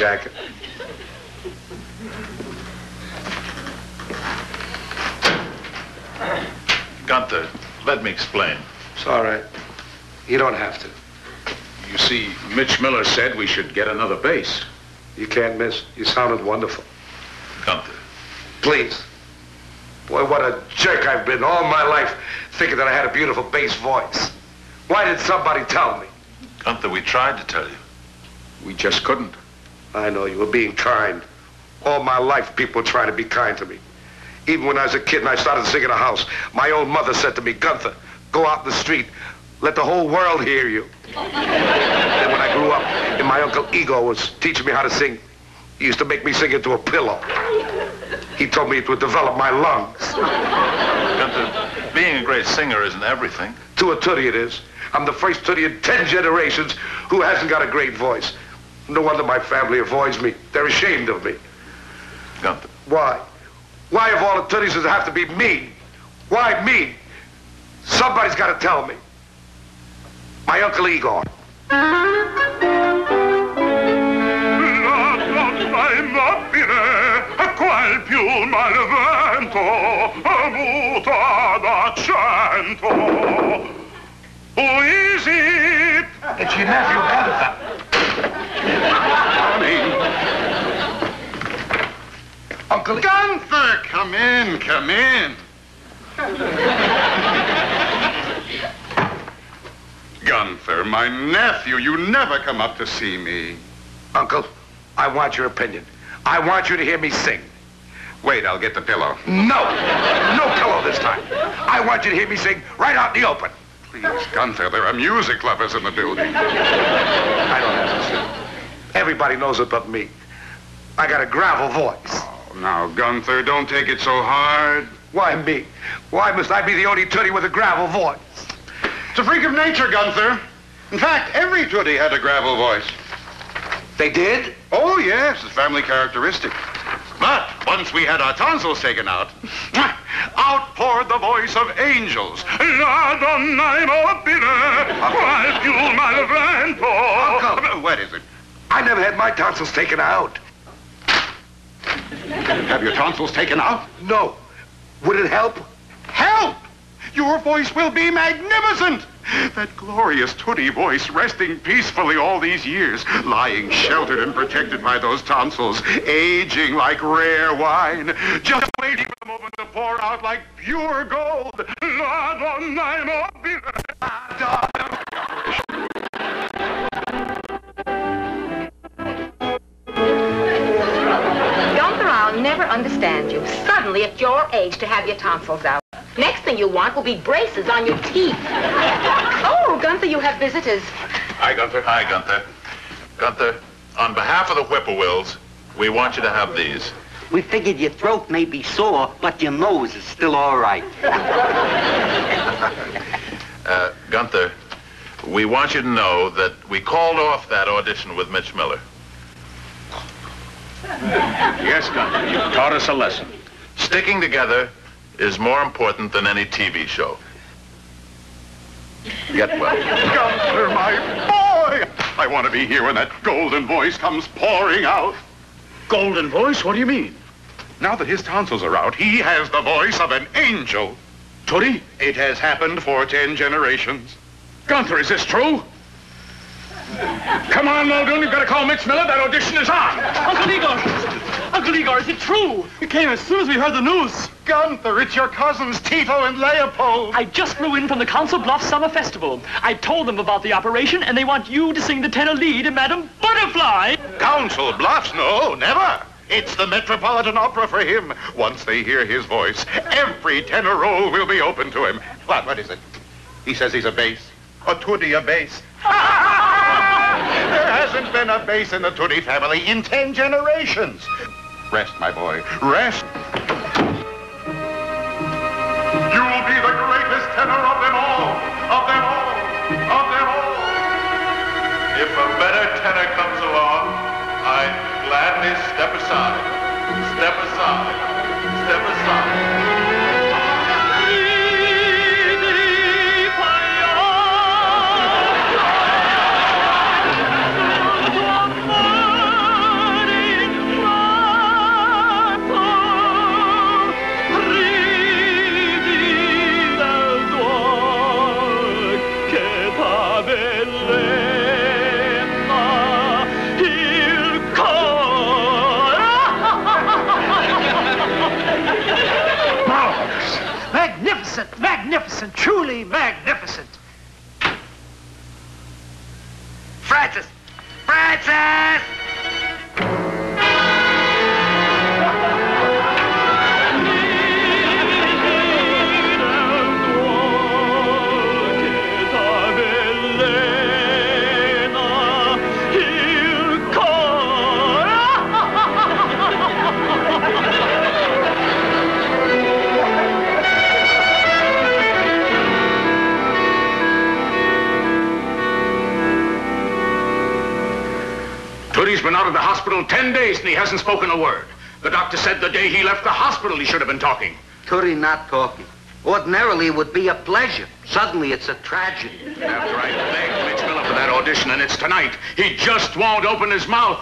jacket. Gunther, let me explain. It's all right. You don't have to. You see, Mitch Miller said we should get another bass. You can't miss. You sounded wonderful. Gunther. Please. Boy, what a jerk I've been all my life thinking that I had a beautiful bass voice. Why did somebody tell me? Gunther, we tried to tell you. We just couldn't. I know you were being kind. All my life, people were trying to be kind to me. Even when I was a kid and I started singing a house, my own mother said to me, Gunther, go out in the street. Let the whole world hear you. Then when I grew up and my Uncle Igor was teaching me how to sing, he used to make me sing into a pillow. He told me it would develop my lungs. Gunther, being a great singer isn't everything. To a Toody it is. I'm the first Toody in 10 generations who hasn't got a great voice. No wonder my family avoids me. They're ashamed of me. Gunther. Why? Why of all the Toodies does it have to be me? Why me? Somebody's got to tell me. My Uncle Igor. Qual più malvento muta d'accento. Who is it? It's your nephew, Gunther. Uncle Gunther, come in, come in. Gunther, my nephew, you never come up to see me. Uncle, I want your opinion. I want you to hear me sing. Wait, I'll get the pillow. No! No pillow this time. I want you to hear me sing right out in the open. Please, Gunther, there are music lovers in the building. I don't have to sing. Everybody knows it but me. I got a gravel voice. Oh, now, Gunther, don't take it so hard. Why me? Why must I be the only Toody with a gravel voice? It's a freak of nature, Gunther. In fact, every Toody had a gravel voice. They did? Oh, yes, it's a family characteristic. But once we had our tonsils taken out, out poured the voice of angels. Uncle. What is it? I never had my tonsils taken out. Have your tonsils taken out? No. Would it help? Help! Your voice will be magnificent! That glorious Toody voice resting peacefully all these years, lying sheltered and protected by those tonsils, aging like rare wine, just waiting for the moment to pour out like pure gold. Gunther, I'll never understand you. Suddenly, at your age, to have your tonsils out. Next thing you want will be braces on your teeth. Oh, Gunther, you have visitors. Hi, Gunther. Hi, Gunther. Gunther, on behalf of the Whippoorwills, we want you to have these. We figured your throat may be sore, but your nose is still all right. Gunther, we want you to know that we called off that audition with Mitch Miller. Yes, Gunther, you've taught us a lesson. Sticking together is more important than any TV show. Get well. Gunther, my boy! I want to be here when that golden voice comes pouring out. Golden voice? What do you mean? Now that his tonsils are out, he has the voice of an angel. Toody? It has happened for 10 generations. Gunther, is this true? Come on, Muldoon, you've got to call Mitch Miller. That audition is on. Uncle Igor! Uncle Igor, is it true? It came as soon as we heard the news. Gunther, it's your cousins Tito and Leopold. I just flew in from the Council Bluffs Summer Festival. I told them about the operation, and they want you to sing the tenor lead in Madame Butterfly. Council Bluffs? No, never. It's the Metropolitan Opera for him. Once they hear his voice, every tenor role will be open to him. What is it? He says he's a bass. A Toody, a bass. There hasn't been a bass in the Toody family in 10 generations. Rest, my boy, rest. You'll be the greatest tenor of them all, of them all, of them all. If a better tenor comes along, I'd gladly step aside. Step aside. Step aside. Magnificent, magnificent, truly magnificent. Francis! Francis! Toody's been out of the hospital 10 days and he hasn't spoken a word. The doctor said the day he left the hospital he should have been talking. Toody not talking. Ordinarily, it would be a pleasure. Suddenly, it's a tragedy. After I begged Mitch Miller for that audition, and it's tonight, he just won't open his mouth.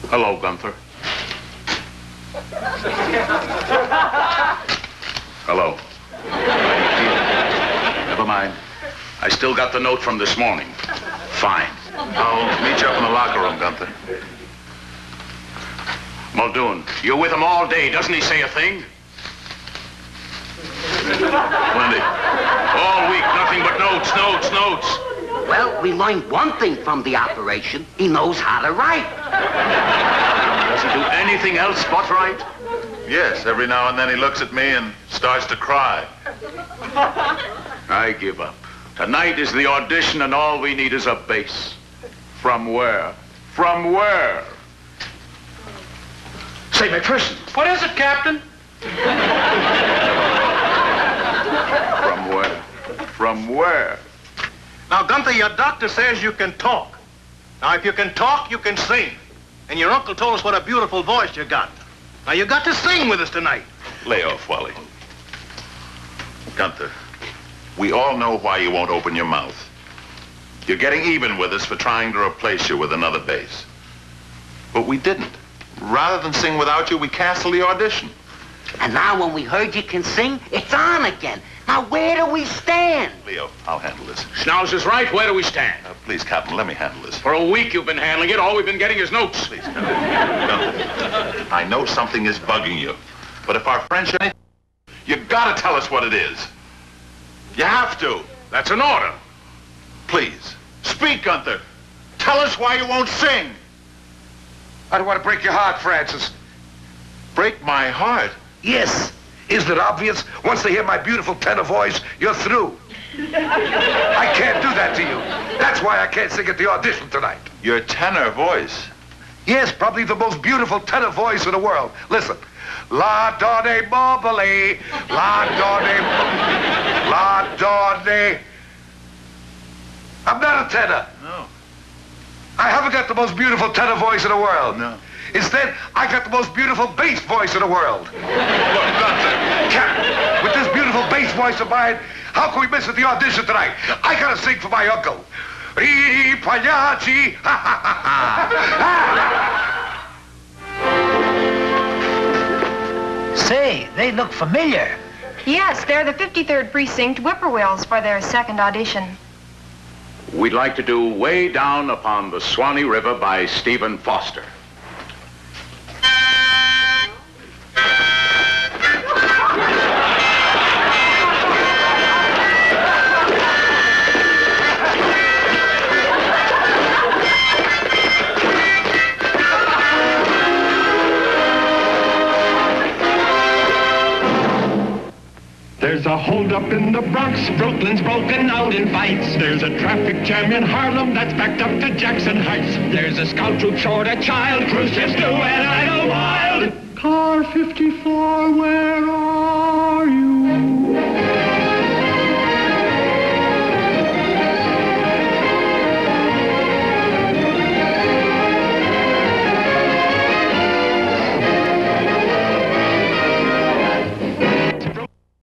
Hello, Gunther. Hello. Never mind. I still got the note from this morning. Fine. I'll meet you up in the locker room, Gunther. Muldoon, you're with him all day. Doesn't he say a thing? Plenty. All week, nothing but notes, notes, notes. Well, we learned one thing from the operation. He knows how to write. Does he do anything else but write? Yes, every now and then he looks at me and starts to cry. I give up. Tonight is the audition and all we need is a bass. From where? From where? Say, McPherson. What is it, Captain? From where? From where? Now, Gunther, your doctor says you can talk. Now, if you can talk, you can sing. And your uncle told us what a beautiful voice you got. Now, you got to sing with us tonight. Lay off, Wally. Gunther, we all know why you won't open your mouth. You're getting even with us for trying to replace you with another bass. But we didn't. Rather than sing without you, we canceled the audition. And now when we heard you can sing, it's on again. Now where do we stand? Leo, I'll handle this. Schnauzer's right. Where do we stand? Please, Captain, let me handle this. For a week you've been handling it. All we've been getting is notes. Please, Captain. Gunther, I know something is bugging you. But if our friendship... You gotta tell us what it is. You have to. That's an order. Please, speak, Gunther. Tell us why you won't sing. I don't want to break your heart, Francis. Break my heart? Yes. Isn't it obvious? Once they hear my beautiful tenor voice, you're through. I can't do that to you. That's why I can't sing at the audition tonight. Your tenor voice? Yes, probably the most beautiful tenor voice in the world. Listen. La da de bobbly, la da de, la da de. I'm not a tenor. No. I haven't got the most beautiful tenor voice in the world. No. Instead, I got the most beautiful bass voice in the world. Look, Gunther. Captain, with this beautiful bass voice of mine, how can we miss at the audition tonight? I gotta sing for my uncle. Ridi pagliacci, ha ha ha ha. Say, they look familiar. Yes, they're the 53rd Precinct Whippoorwills for their second audition. We'd like to do Way Down Upon the Swanee River by Stephen Foster. There's a holdup in the Bronx, Brooklyn's broken out in fights. There's a traffic jam in Harlem that's backed up to Jackson Heights. There's a scout troop short a child, cruise ships do and idle wild. Car 54, where